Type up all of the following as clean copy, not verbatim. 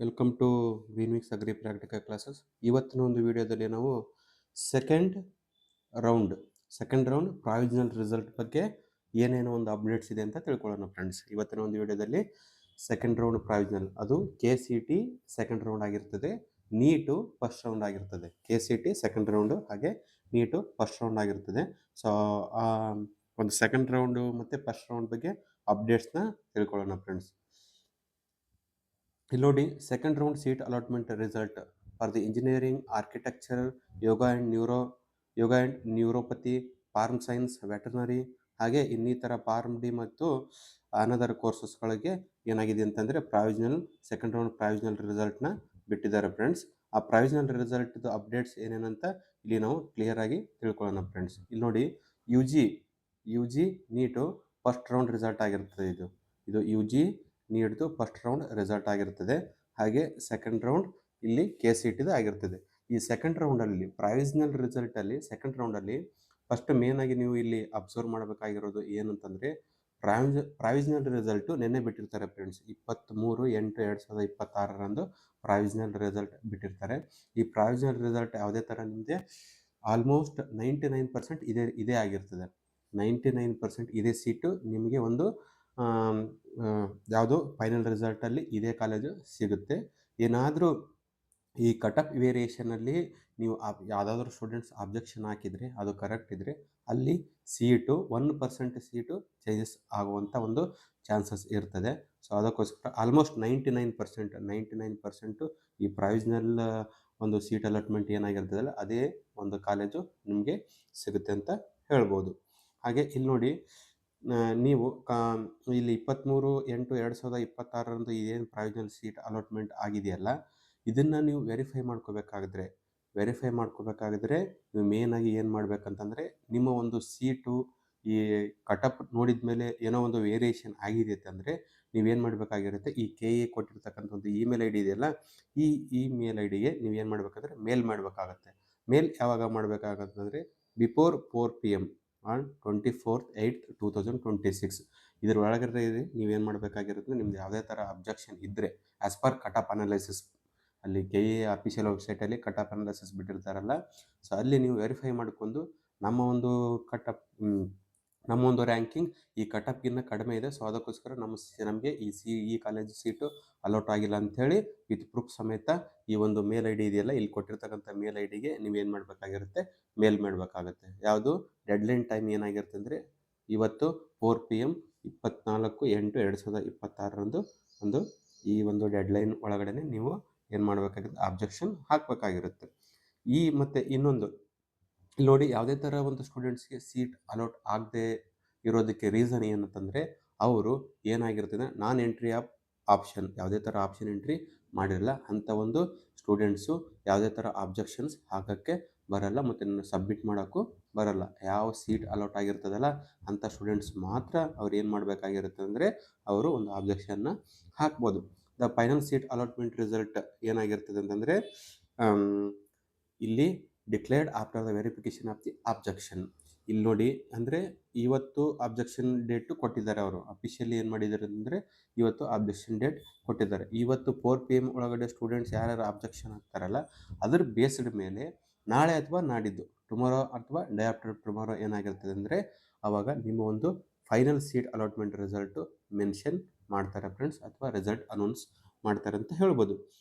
Welcome to Winvix agri practical classes. ಇವತ್ತಿನ ಒಂದು ವಿಡಿಯೋದಲ್ಲಿ ನಾವು second round second round provisional result ಬಗ್ಗೆ ಏನೇನೋ ಒಂದು ಅಪ್ಡೇಟ್ಸ್ ಇದೆ ಅಂತ ತಿಳ್ಕೊಳ್ಳೋಣ ಫ್ರೆಂಡ್ಸ್. ಇವತ್ತಿನ ಒಂದು ವಿಡಿಯೋದಲ್ಲಿ ಸೆಕೆಂಡ್ ರೌಂಡ್ ಪ್ರಾವಿಷನಲ್ ಅದು KCT ಸೆಕೆಂಡ್ ರೌಂಡ್ ಆಗಿರ್ತದೆ, ನೀಟು ಫಸ್ಟ್ ರೌಂಡ್ ಆಗಿರ್ತದೆ. KCT ಸೆಕೆಂಡ್ ರೌಂಡು ಹಾಗೆ ನೀಟು ಫಸ್ಟ್ ರೌಂಡ್ ಆಗಿರ್ತದೆ. ಸೊ ಆ ಒಂದು ಸೆಕೆಂಡ್ ರೌಂಡು ಮತ್ತು ಫಸ್ಟ್ ರೌಂಡ್ ಬಗ್ಗೆ ಅಪ್ಡೇಟ್ಸ್ನ ತಿಳ್ಕೊಳ್ಳೋಣ ಫ್ರೆಂಡ್ಸ್. ಇಲ್ಲಿ ನೋಡಿ, second round seat allotment result for the engineering, architecture, yoga and naturopathy, farm science, veterinary ಹಾಗೆ ಇನ್ನಿತರ ಫಾರ್ಮ್ ಡಿ ಮತ್ತು ಅನದರ್ ಕೋರ್ಸಸ್ಗಳಿಗೆ ಏನಾಗಿದೆ ಅಂತಂದರೆ ಸೆಕೆಂಡ್ ರೌಂಡ್ ಪ್ರಾವಿಷನಲ್ ರಿಸಲ್ಟ್ನ ಬಿಟ್ಟಿದ್ದಾರೆ ಫ್ರೆಂಡ್ಸ್. ಆ ಪ್ರಾವಿಷನಲ್ ರಿಸಲ್ಟ್ದು ಅಪ್ಡೇಟ್ಸ್ ಏನೇನಂತ ಇಲ್ಲಿ ನಾವು ಕ್ಲಿಯರ್ ಆಗಿ ತಿಳ್ಕೊಳ್ಳೋಣ ಫ್ರೆಂಡ್ಸ್. ಇಲ್ಲಿ ನೋಡಿ, U G NEET first round result ಆಗಿರ್ತದೆ. ಇದು ಯು ಜಿ ನೀಡ್ದು ಫಸ್ಟ್ ರೌಂಡ್ ರಿಸಲ್ಟ್ ಆಗಿರ್ತದೆ. ಹಾಗೆ ಸೆಕೆಂಡ್ ರೌಂಡ್ ಇಲ್ಲಿ KCTದು ಆಗಿರ್ತದೆ. ಈ ಸೆಕೆಂಡ್ ರೌಂಡಲ್ಲಿ ಪ್ರಾವಿಷನಲ್ ರಿಸಲ್ಟಲ್ಲಿ ಸೆಕೆಂಡ್ ರೌಂಡಲ್ಲಿ ಫಸ್ಟ್ ಮೇನ್ ಆಗಿ ನೀವು ಇಲ್ಲಿ ಅಬ್ಸರ್ವ್ ಮಾಡಬೇಕಾಗಿರೋದು ಏನಂತಂದರೆ, ಪ್ರಾವಿಷನಲ್ ರಿಸಲ್ಟು ನೆನ್ನೆ ಬಿಟ್ಟಿರ್ತಾರೆ ಫ್ರೆಂಡ್ಸ್. 23/8/2026 ಪ್ರಾವಿಷನಲ್ ರಿಸಲ್ಟ್ ಬಿಟ್ಟಿರ್ತಾರೆ. ಈ ಪ್ರಾವಿಷನಲ್ ರಿಸಲ್ಟ್ ಯಾವುದೇ ಥರ ನಿಮಗೆ ಆಲ್ಮೋಸ್ಟ್ 99% ಇದೇ ಆಗಿರ್ತದೆ. 99% ಇದೇ ಸೀಟು ನಿಮಗೆ ಒಂದು ಯಾವುದು ಫೈನಲ್ ರಿಸಲ್ಟಲ್ಲಿ ಇದೇ ಕಾಲೇಜು ಸಿಗುತ್ತೆ. ಏನಾದರೂ ಈ ಕಟ್ ಆಫ್ ವೇರಿಯೇಷನಲ್ಲಿ ನೀವು ಯಾವುದಾದ್ರೂ ಸ್ಟೂಡೆಂಟ್ಸ್ ಅಬ್ಜೆಕ್ಷನ್ ಹಾಕಿದರೆ ಅದು ಕರೆಕ್ಟ್ ಇದ್ದರೆ ಅಲ್ಲಿ ಸೀಟು 1% ಸೀಟು ಚೇಂಜಸ್ ಆಗುವಂಥ ಒಂದು ಚಾನ್ಸಸ್ ಇರ್ತದೆ. ಸೊ ಅದಕ್ಕೋಸ್ಕರ ಆಲ್ಮೋಸ್ಟ್ 99% ಈ ಪ್ರಾವಿಷನಲ್ ಒಂದು ಸೀಟ್ ಅಲಾಟ್ಮೆಂಟ್ ಏನಾಗಿರ್ತದಲ್ಲ ಅದೇ ಒಂದು ಕಾಲೇಜು ನಿಮಗೆ ಸಿಗುತ್ತೆ ಅಂತ ಹೇಳ್ಬೋದು. ಹಾಗೆ ಇಲ್ಲಿ ನೋಡಿ, ನೀವು ಇಲ್ಲಿ 23/8/2026 ಇದೇನು ಪ್ರಾವಿಷನಲ್ ಸೀಟ್ ಅಲಾಟ್ಮೆಂಟ್ ಆಗಿದೆಯಲ್ಲ, ಇದನ್ನು ನೀವು ವೆರಿಫೈ ಮಾಡ್ಕೋಬೇಕಾಗಿದ್ರೆ ನೀವು ಮೇನಾಗಿ ಏನು ಮಾಡಬೇಕಂತಂದರೆ, ನಿಮ್ಮ ಒಂದು ಸೀಟು ಈ ಕಟಪ್ ನೋಡಿದ ಮೇಲೆ ಏನೋ ಒಂದು ವೇರಿಯೇಷನ್ ಆಗಿದೆ ಅಂದರೆ ನೀವೇನು ಮಾಡಬೇಕಾಗಿರುತ್ತೆ, ಈ KA ಕೊಟ್ಟಿರ್ತಕ್ಕಂಥ ಒಂದು ಇಮೇಲ್ ID ಇದೆಯಲ್ಲ, ಈ ಇಮೇಲ್ IDಗೆ ನೀವೇನು ಮಾಡಬೇಕಂದ್ರೆ ಮೇಲ್ ಮಾಡಬೇಕಾಗತ್ತೆ. ಮೇಲ್ ಯಾವಾಗ ಮಾಡಬೇಕಾಗತ್ತಂದರೆ ಬಿಫೋರ್ 4 PM ಆನ್ 24/8/2026 ಇದ್ರ ಒಳಗಡೆ ನೀವೇನು ಮಾಡಬೇಕಾಗಿರುತ್ತೆ, ನಿಮ್ದು ಯಾವುದೇ ಥರ ಅಬ್ಜೆಕ್ಷನ್ ಇದ್ದರೆ as per cut off analysis ಅಲ್ಲಿ KA ಅಫಿಷಿಯಲ್ ವೆಬ್ಸೈಟಲ್ಲಿ ಕಟ್ ಆಫ್ ಅನಾಲಿಸಿಸ್ ಬಿಟ್ಟಿರ್ತಾರಲ್ಲ, ಸೊ ಅಲ್ಲಿ ನೀವು ವೆರಿಫೈ ಮಾಡಿಕೊಂಡು ನಮ್ಮ ಒಂದು ರ್ಯಾಂಕಿಂಗ್ ಈ ಕಟ್ ಆಫ್ಗಿನ್ನ ಕಡಿಮೆ ಇದೆ, ಸೊ ಅದಕ್ಕೋಸ್ಕರ ನಮಗೆ ಈ ಕಾಲೇಜ್ ಸೀಟು ಅಲೌಟ್ ಆಗಿಲ್ಲ ಅಂಥೇಳಿ ವಿತ್ ಪ್ರೂಫ್ ಸಮೇತ ಈ ಒಂದು ಮೇಲ್ ID ಇದೆಯಲ್ಲ, ಇಲ್ಲಿ ಕೊಟ್ಟಿರ್ತಕ್ಕಂಥ ಮೇಲ್ IDಗೆ ನೀವೇನು ಮಾಡಬೇಕಾಗಿರುತ್ತೆ, ಮೇಲ್ ಮಾಡಬೇಕಾಗುತ್ತೆ. ಯಾವುದು ಡೆಡ್ಲೈನ್ ಟೈಮ್ ಏನಾಗಿರುತ್ತೆ ಅಂದರೆ ಇವತ್ತು 4 PM 24/8/2026 ಒಂದು ಈ ಒಂದು ಡೆಡ್ಲೈನ್ ಒಳಗಡೆ ನೀವು ಏನು ಮಾಡಬೇಕಾಗಿರುತ್ತೆ, ಅಬ್ಜೆಕ್ಷನ್ ಹಾಕಬೇಕಾಗಿರುತ್ತೆ. ಮತ್ತು ಇನ್ನೊಂದು ಇಲ್ಲಿ ನೋಡಿ, ಯಾವುದೇ ಥರ ಒಂದು ಸ್ಟೂಡೆಂಟ್ಸ್ಗೆ ಸೀಟ್ ಅಲೌಟ್ ಆಗದೆ ಇರೋದಕ್ಕೆ ರೀಸನ್ ಏನಂತಂದರೆ, ಅವರು ಏನಾಗಿರ್ತದೆ ನಾನ್ ಎಂಟ್ರಿ ಆಫ್ ಆಪ್ಷನ್, ಯಾವುದೇ ಥರ ಆಪ್ಷನ್ ಎಂಟ್ರಿ ಮಾಡಿರಲ್ಲ ಅಂಥ ಒಂದು ಸ್ಟೂಡೆಂಟ್ಸು ಯಾವುದೇ ಥರ ಅಬ್ಜೆಕ್ಷನ್ಸ್ ಹಾಕೋಕ್ಕೆ ಬರಲ್ಲ ಮತ್ತು ಸಬ್ಮಿಟ್ ಮಾಡೋಕ್ಕೂ ಬರಲ್ಲ. ಯಾವ ಸೀಟ್ ಅಲೌಟ್ ಆಗಿರ್ತದಲ್ಲ ಅಂಥ ಸ್ಟೂಡೆಂಟ್ಸ್ ಮಾತ್ರ ಅವ್ರು ಏನು ಮಾಡಬೇಕಾಗಿರುತ್ತೆ ಅಂದರೆ ಅವರು ಒಂದು ಅಬ್ಜೆಕ್ಷನ್ನ ಹಾಕ್ಬೋದು. The final seat allotment result ಏನಾಗಿರ್ತದೆ ಅಂತಂದರೆ, ಇಲ್ಲಿ declared after the verification of the objection. ಇಲ್ಲಿ ನೋಡಿ, ಅಂದರೆ ಇವತ್ತು ಅಬ್ಜೆಕ್ಷನ್ ಡೇಟು ಕೊಟ್ಟಿದ್ದಾರೆ. ಅವರು ಅಫಿಷಿಯಲಿ ಏನು ಮಾಡಿದ್ದಾರೆ ಅಂದರೆ ಇವತ್ತು ಅಬ್ಜೆಕ್ಷನ್ ಡೇಟ್ ಕೊಟ್ಟಿದ್ದಾರೆ. ಇವತ್ತು 4 PM ಒಳಗಡೆ ಸ್ಟೂಡೆಂಟ್ಸ್ ಯಾರ್ಯಾರು ಅಬ್ಜೆಕ್ಷನ್ ಹಾಕ್ತಾರಲ್ಲ ಅದ್ರ ಬೇಸ್ಡ್ ಮೇಲೆ ನಾಳೆ ಅಥವಾ ನಾಡಿದ್ದು ಟುಮಾರೋ ಅಥವಾ ಡೇ ಆಫ್ಟರ್ ಟುಮಾರೋ ಏನಾಗಿರ್ತದೆ ಅಂದರೆ ಆವಾಗ ನಿಮ್ಮ ಒಂದು final seat allotment result mention ಮಾಡ್ತಾರೆ ಫ್ರೆಂಡ್ಸ್, ಅಥವಾ ರಿಸಲ್ಟ್ ಅನೌನ್ಸ್ ಮಾಡ್ತಾರೆ ಅಂತ ಹೇಳ್ಬೋದು.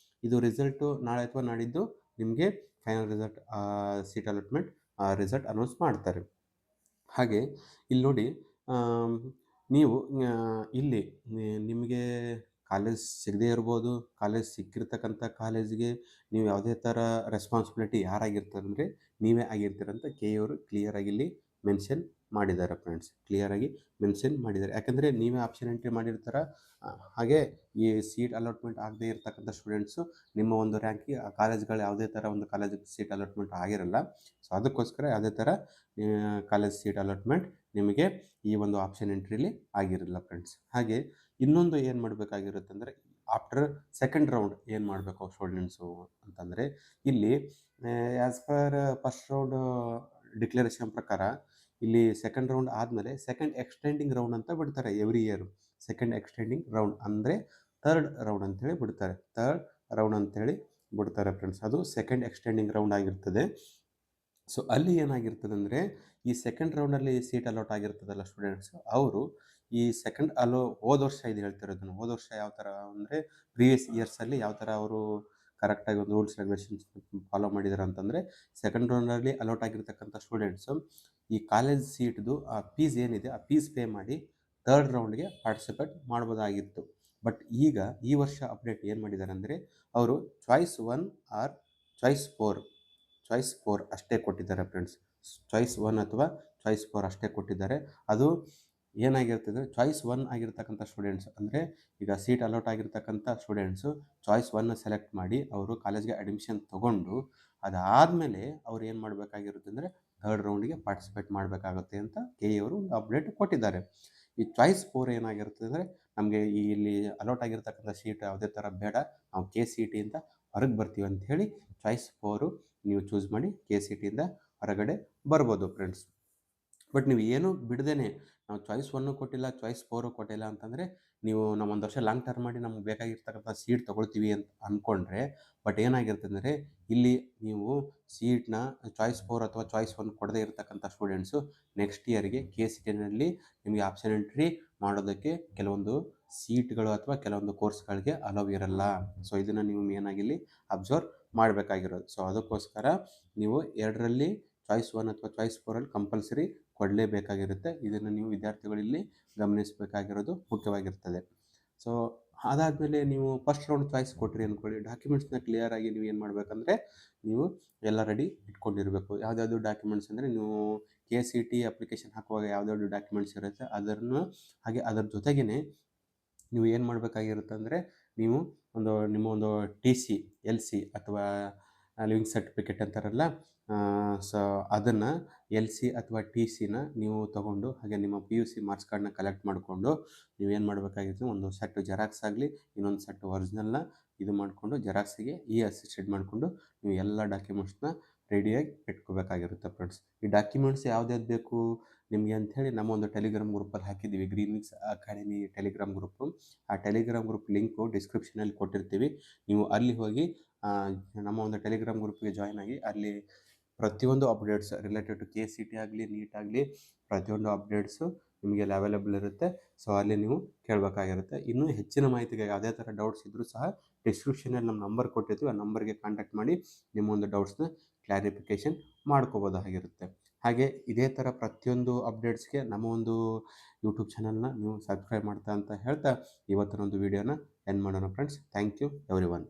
ಇದು ರಿಸಲ್ಟು ನಾಳೆ ಅಥವಾ ನಾಡಿದ್ದು ನಿಮಗೆ final result seat allotment result announce ಮಾಡ್ತಾರೆ. ಹಾಗೆ ಇಲ್ಲಿ ನೋಡಿ, ನೀವು ಇಲ್ಲಿ ನಿಮಗೆ ಕಾಲೇಜ್ ಸಿಗದೇ ಇರ್ಬೋದು. ಕಾಲೇಜ್ ಸಿಕ್ಕಿರ್ತಕ್ಕಂಥ ಕಾಲೇಜಿಗೆ ನೀವು ಯಾವುದೇ ಥರ ರೆಸ್ಪಾನ್ಸಿಬಿಲಿಟಿ ಯಾರಾಗಿರ್ತಾರೆ ಅಂದರೆ ನೀವೇ ಆಗಿರ್ತೀರಂತ KA ಅವರು ಕ್ಲಿಯರಾಗಿ ಇಲ್ಲಿ ಮೆನ್ಷನ್ ಮಾಡಿದ್ದಾರೆ ಫ್ರೆಂಡ್ಸ್, ಕ್ಲಿಯರಾಗಿ ಮೆನ್ಷನ್ ಮಾಡಿದ್ದಾರೆ. ಯಾಕಂದರೆ ನೀವೇ ಆಪ್ಷನ್ ಎಂಟ್ರಿ ಮಾಡಿರ್ತಾರೆ. ಹಾಗೆ ಈ ಸೀಟ್ ಅಲಾಟ್ಮೆಂಟ್ ಆಗದೇ ಇರತಕ್ಕಂಥ ಸ್ಟೂಡೆಂಟ್ಸು ನಿಮ್ಮ ಒಂದು ರ್ಯಾಂಕಿಗೆ ಆ ಕಾಲೇಜ್ಗಳು ಯಾವುದೇ ಥರ ಒಂದು ಕಾಲೇಜಿಗೆ ಸೀಟ್ ಅಲಾಟ್ಮೆಂಟ್ ಆಗಿರಲ್ಲ. ಸೊ ಅದಕ್ಕೋಸ್ಕರ ಯಾವುದೇ ಥರ ಕಾಲೇಜ್ ಸೀಟ್ ಅಲಾಟ್ಮೆಂಟ್ ನಿಮಗೆ ಈ ಒಂದು ಆಪ್ಷನ್ ಎಂಟ್ರಿಲಿ ಆಗಿರಲ್ಲ ಫ್ರೆಂಡ್ಸ್. ಹಾಗೆ ಇನ್ನೊಂದು ಏನು ಮಾಡಬೇಕಾಗಿರುತ್ತೆ ಅಂದರೆ, ಆಫ್ಟರ್ ಸೆಕೆಂಡ್ ರೌಂಡ್ ಏನು ಮಾಡಬೇಕು ಸ್ಟೂಡೆಂಟ್ಸು ಅಂತಂದರೆ, ಇಲ್ಲಿ as per first round declaration ಪ್ರಕಾರ ಇಲ್ಲಿ ಸೆಕೆಂಡ್ ರೌಂಡ್ ಆದಮೇಲೆ ಸೆಕೆಂಡ್ ಎಕ್ಸ್ಟೆಂಡಿಂಗ್ ರೌಂಡ್ ಅಂತ ಬಿಡ್ತಾರೆ every year. Second extending round ಅಂದರೆ ಥರ್ಡ್ ರೌಂಡ್ ಅಂತೇಳಿ ಬಿಡ್ತಾರೆ. ಥರ್ಡ್ ರೌಂಡ್ ಅಂತೇಳಿ ಬಿಡ್ತಾರೆ ಫ್ರೆಂಡ್ಸ್. ಅದು ಸೆಕೆಂಡ್ ಎಕ್ಸ್ಟೆಂಡಿಂಗ್ ರೌಂಡ್ ಆಗಿರ್ತದೆ. ಸೊ ಅಲ್ಲಿ ಏನಾಗಿರ್ತದೆ ಅಂದರೆ, ಈ ಸೆಕೆಂಡ್ ರೌಂಡಲ್ಲಿ ಸೀಟ್ ಅಲಾಟ್ ಆಗಿರ್ತದಲ್ಲ ಸ್ಟೂಡೆಂಟ್ಸು, ಅವರು ಈ ಸೆಕೆಂಡ್ ಹೋದ ವರ್ಷ ಇದು ಹೇಳ್ತಿರೋದು ನಾನು. ಹೋದ ವರ್ಷ ಯಾವ ಥರ ಅಂದರೆ, ಪ್ರೀವಿಯಸ್ ಇಯರ್ಸಲ್ಲಿ ಯಾವ ಥರ ಅವರು ಕರೆಕ್ಟಾಗಿ ಒಂದು ರೂಲ್ಸ್ ರೆಗ್ಯುಲೇಷನ್ಸ್ ಫಾಲೋ ಮಾಡಿದ್ದಾರೆ ಅಂತಂದರೆ, ಸೆಕೆಂಡ್ ರೌಂಡಲ್ಲಿ ಅಲಾಟ್ ಆಗಿರ್ತಕ್ಕಂಥ ಸ್ಟೂಡೆಂಟ್ಸು ಈ ಕಾಲೇಜ್ ಸೀಟ್ದು ಆ ಫೀಸ್ ಏನಿದೆ ಆ ಫೀಸ್ ಪೇ ಮಾಡಿ ಥರ್ಡ್ ರೌಂಡ್ಗೆ ಪಾರ್ಟಿಸಿಪೇಟ್ ಮಾಡ್ಬೋದಾಗಿತ್ತು. ಬಟ್ ಈಗ ಈ ವರ್ಷ ಅಪ್ಡೇಟ್ ಏನು ಮಾಡಿದ್ದಾರೆ ಅಂದರೆ, ಅವರು ಚಾಯ್ಸ್ 1 ಆರ್ ಚಾಯ್ಸ್ 4 ಅಷ್ಟೇ ಕೊಟ್ಟಿದ್ದಾರೆ ಫ್ರೆಂಡ್ಸ್. ಚಾಯ್ಸ್ 1 ಅಥವಾ ಚಾಯ್ಸ್ 4 ಅಷ್ಟೇ ಕೊಟ್ಟಿದ್ದಾರೆ. ಅದು ಏನಾಗಿರ್ತದೆ, ಚಾಯ್ಸ್ 1 ಆಗಿರ್ತಕ್ಕಂಥ ಸ್ಟೂಡೆಂಟ್ಸ್ ಅಂದರೆ, ಈಗ ಸೀಟ್ ಅಲಾಟ್ ಆಗಿರ್ತಕ್ಕಂಥ ಸ್ಟೂಡೆಂಟ್ಸು ಚಾಯ್ಸ್ 1 ಸೆಲೆಕ್ಟ್ ಮಾಡಿ ಅವರು ಕಾಲೇಜ್ಗೆ ಅಡ್ಮಿಷನ್ ತೊಗೊಂಡು, ಅದಾದಮೇಲೆ ಅವ್ರು ಏನು ಮಾಡಬೇಕಾಗಿರುತ್ತೆ ಅಂದರೆ ಥರ್ಡ್ ರೌಂಡಿಗೆ ಪಾರ್ಟಿಸಿಪೇಟ್ ಮಾಡಬೇಕಾಗುತ್ತೆ ಅಂತ ಕೆ ಇ ಅವರು ಒಂದು ಅಪ್ಡೇಟ್ ಕೊಟ್ಟಿದ್ದಾರೆ. ಈ ಚಾಯ್ಸ್ 4 ಏನಾಗಿರ್ತದೆ ಅಂದರೆ, ನಮಗೆ ಇಲ್ಲಿ ಅಲಾಟ್ ಆಗಿರ್ತಕ್ಕಂಥ ಸೀಟ್ ಯಾವುದೇ ಥರ ಬೇಡ, ನಾವು ಕೆ ಸಿ ಟಿಯಿಂದ ಹೊರಗೆ ಬರ್ತೀವಿ ಅಂತ ಹೇಳಿ ಚಾಯ್ಸ್ 4 ನೀವು ಚೂಸ್ ಮಾಡಿ ಕೆ ಸಿ ಟಿಯಿಂದ ಹೊರಗಡೆ ಬರ್ಬೋದು ಫ್ರೆಂಡ್ಸ್. ಬಟ್ ನೀವು ಏನೂ ಬಿಡದೇನೆ ನಾವು ಚಾಯ್ಸ್ 1 ಕೊಟ್ಟಿಲ್ಲ, ಚಾಯ್ಸ್ 4 ಕೊಟ್ಟಿಲ್ಲ ಅಂತಂದರೆ, ನೀವು ನಾವು ಒಂದು ವರ್ಷ ಲಾಂಗ್ ಟರ್ಮ್ ಮಾಡಿ ನಮ್ಗೆ ಬೇಕಾಗಿರ್ತಕ್ಕಂಥ ಸೀಟ್ ತೊಗೊಳ್ತೀವಿ ಅಂತ ಅಂದ್ಕೊಂಡ್ರೆ, ಬಟ್ ಏನಾಗಿರ್ತದೆ ಅಂದರೆ, ಇಲ್ಲಿ ನೀವು ಸೀಟ್ನ ಚಾಯ್ಸ್ 4 ಅಥವಾ ಚಾಯ್ಸ್ 1 ಕೊಡದೇ ಇರತಕ್ಕಂಥ ಸ್ಟೂಡೆಂಟ್ಸು ನೆಕ್ಸ್ಟ್ ಇಯರ್ಗೆ ಕೆ ಸಿ ಟಿನಲ್ಲಿ ನಿಮಗೆ ಆಪ್ಷನ್ ಎಂಟ್ರಿ ಮಾಡೋದಕ್ಕೆ ಕೆಲವೊಂದು ಸೀಟ್ಗಳು ಅಥವಾ ಕೆಲವೊಂದು ಕೋರ್ಸ್ಗಳಿಗೆ ಅಲೌ ಇರಲ್ಲ. ಸೊ ಇದನ್ನು ನೀವು ಮೇನಾಗಿಲ್ಲಿ ಅಬ್ಸರ್ವ್ ಮಾಡಬೇಕಾಗಿರೋದು. ಸೊ ಅದಕ್ಕೋಸ್ಕರ ನೀವು ಎರಡರಲ್ಲಿ ಚಾಯ್ಸ್ 1 ಅಥವಾ ಚಾಯ್ಸ್ 4ಅಲ್ಲಿ ಕಂಪಲ್ಸರಿ ಕೊಡಲೇಬೇಕಾಗಿರುತ್ತೆ. ಇದನ್ನು ನೀವು ವಿದ್ಯಾರ್ಥಿಗಳಲ್ಲಿ ಗಮನಿಸಬೇಕಾಗಿರೋದು ಮುಖ್ಯವಾಗಿರ್ತದೆ. ಸೊ ಅದಾದಮೇಲೆ ನೀವು ಫಸ್ಟ್ ರೌಂಡ್ ಚಾಯ್ಸ್ ಕೊಟ್ರಿ ಅಂದ್ಕೊಳ್ಳಿ, ಡಾಕ್ಯುಮೆಂಟ್ಸ್ನ ಕ್ಲಿಯರಾಗಿ ನೀವು ಏನು ಮಾಡಬೇಕಂದ್ರೆ, ನೀವು ಎಲ್ಲ ರೆಡಿ ಇಟ್ಕೊಂಡಿರಬೇಕು. ಯಾವುದ್ಯಾವುದು ಡಾಕ್ಯುಮೆಂಟ್ಸ್ ಅಂದರೆ, ನೀವು ಕೆ ಸಿ ಟಿ ಅಪ್ಲಿಕೇಶನ್ ಹಾಕುವಾಗ ಯಾವುದ್ಯಾವುದು ಡಾಕ್ಯುಮೆಂಟ್ಸ್ ಇರುತ್ತೆ ಅದನ್ನು, ಹಾಗೆ ಅದರ ಜೊತೆಗೇ ನೀವು ಏನು ಮಾಡಬೇಕಾಗಿರುತ್ತೆ ಅಂದರೆ, ನೀವು ನಿಮ್ಮ ಒಂದು ಟಿ ಸಿ, ಎಲ್ ಸಿ ಅಥವಾ ಲಿವಿಂಗ್ ಸರ್ಟಿಫಿಕೇಟ್ ಅಂತಾರಲ್ಲ, ಸೊ ಅದನ್ನು ಎಲ್ ಸಿ ಅಥವಾ ಟಿ ಸಿನ ನೀವು ತೊಗೊಂಡು, ಹಾಗೆ ನಿಮ್ಮ ಪಿ ಯು ಸಿ ಮಾರ್ಕ್ಸ್ ಕಾರ್ಡ್ನ ಕಲೆಕ್ಟ್ ಮಾಡಿಕೊಂಡು, ನೀವೇನು ಮಾಡಬೇಕಾಗಿತ್ತು, ಒಂದು ಸೆಟ್ ಜೆರಾಕ್ಸ್ ಆಗಲಿ, ಇನ್ನೊಂದು ಸೆಟ್ ಒರಿಜಿನಲ್ನ ಇದು ಮಾಡಿಕೊಂಡು ಜೆರಾಕ್ಸಿಗೆ ಅಸಿಸ್ಟೆಡ್ ಮಾಡಿಕೊಂಡು ನೀವು ಎಲ್ಲ ಡಾಕ್ಯುಮೆಂಟ್ಸ್ನ ರೆಡಿಯಾಗಿ ಇಟ್ಕೋಬೇಕಾಗಿರುತ್ತೆ ಫ್ರೆಂಡ್ಸ್. ಈ ಡಾಕ್ಯುಮೆಂಟ್ಸ್ ಯಾವ್ದ್ಯಾವ್ದು ಬೇಕು ನಿಮಗೆ ಅಂಥೇಳಿ ನಮ್ಮ ಒಂದು ಟೆಲಿಗ್ರಾಮ್ ಗ್ರೂಪಲ್ಲಿ ಹಾಕಿದ್ದೀವಿ, green wings academy Telegram group. ಆ ಟೆಲಿಗ್ರಾಮ್ ಗ್ರೂಪ್ ಲಿಂಕು ಡಿಸ್ಕ್ರಿಪ್ಷನಲ್ಲಿ ಕೊಟ್ಟಿರ್ತೀವಿ. ನೀವು ಅಲ್ಲಿ ಹೋಗಿ ನಮ್ಮ ಒಂದು ಟೆಲಿಗ್ರಾಮ್ ಗ್ರೂಪ್ಗೆ ಜಾಯ್ನ್ ಆಗಿ, ಅಲ್ಲಿ ಪ್ರತಿಯೊಂದು updates related to K C T ಆಗಲಿ, ನೀಟ್ ಆಗಲಿ, ಪ್ರತಿಯೊಂದು ಅಪ್ಡೇಟ್ಸು ನಿಮಗೆ ಅಲ್ಲಿ ಅವೈಲೇಬಲ್ ಇರುತ್ತೆ. ಸೊ ಅಲ್ಲಿ ನೀವು ಕೇಳಬೇಕಾಗಿರುತ್ತೆ. ಇನ್ನೂ ಹೆಚ್ಚಿನ ಮಾಹಿತಿಗೆ ಯಾವುದೇ ಥರ ಡೌಟ್ಸ್ ಇದ್ದರೂ ಸಹ ಡಿಸ್ಕ್ರಿಪ್ಷನಲ್ಲಿ ನಮ್ಮ ನಂಬರ್ ಕೊಟ್ಟಿರ್ತೀವಿ, ಆ ನಂಬರ್ಗೆ ಕಾಂಟ್ಯಾಕ್ಟ್ ಮಾಡಿ ನಿಮ್ಮ ಒಂದು ಡೌಟ್ಸ್ನ ಕ್ಲಾರಿಫಿಕೇಷನ್ ಮಾಡ್ಕೋಬೋದಾಗಿರುತ್ತೆ. ಹಾಗೆ ಇದೇ ಥರ ಪ್ರತಿಯೊಂದು ಅಪ್ಡೇಟ್ಸ್ಗೆ ನಮ್ಮ ಒಂದು ಯೂಟ್ಯೂಬ್ ಚಾನಲ್ನ ನೀವು ಸಬ್ಸ್ಕ್ರೈಬ್ ಮಾಡ್ತಾ ಅಂತ ಹೇಳ್ತಾ ಇವತ್ತಿನ ಒಂದು ವೀಡಿಯೋನ ಎಂಡ್ ಮಾಡೋಣ friends. Thank you every one.